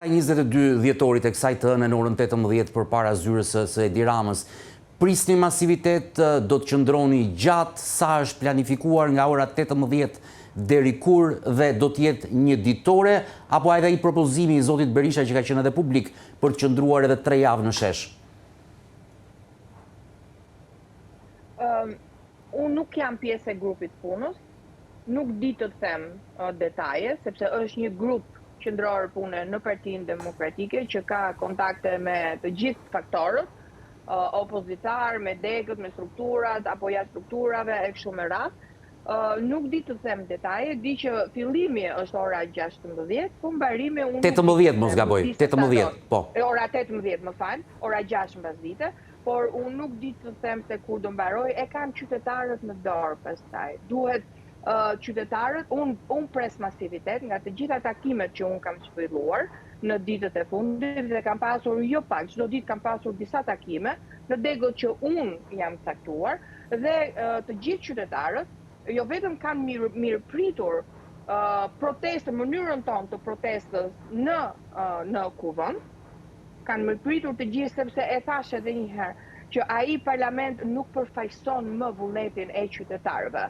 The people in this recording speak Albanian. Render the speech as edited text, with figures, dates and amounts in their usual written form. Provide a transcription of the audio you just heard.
22 dhjetorit e kësaj të hënë në orën 18 përpara zyrës së Edi Ramës. Prisni masivitet, do të qëndroni gjatë, sa është planifikuar nga ora 18 deri kur dhe do të jetë një ditore, apo edhe i propozimi i zotit Berisha që ka qenë edhe publik për të qëndruar edhe 3 javë në shesh? Unë nuk jam pjesë e grupit punës, nuk di të them detaje, sepse është një grup qendror pune në Partinë Demokratike që ka kontakte me të gjithë faktorët, opozitar, me degët, me strukturat, apo jashtë strukturave e kështu me radhë. Nuk di të them detaje, di që fillimi është ora 16, po mbarimi unë 18 mos gaboj, 18, po. Ora 18, më fal, ora 6 mbasdite, por unë nuk di të them se kur do mbaroj, e kanë qytetarët në dorë pastaj. Duhet qytetarët, unë pres masivitet nga të gjitha takimet që unë kam zhvilluar në ditët e fundit dhe kam pasur jo pak, çdo ditë kam pasur disa takime në degët që unë jam caktuar dhe të gjithë qytetarët jo vetëm kanë mirë pritur protestën, mënyrën tonë të protestës në kuvend, kanë mirë pritur të gjithë sepse e thash edhe një herë që ai parlament nuk përfaqëson më vullnetin e qytetarëve.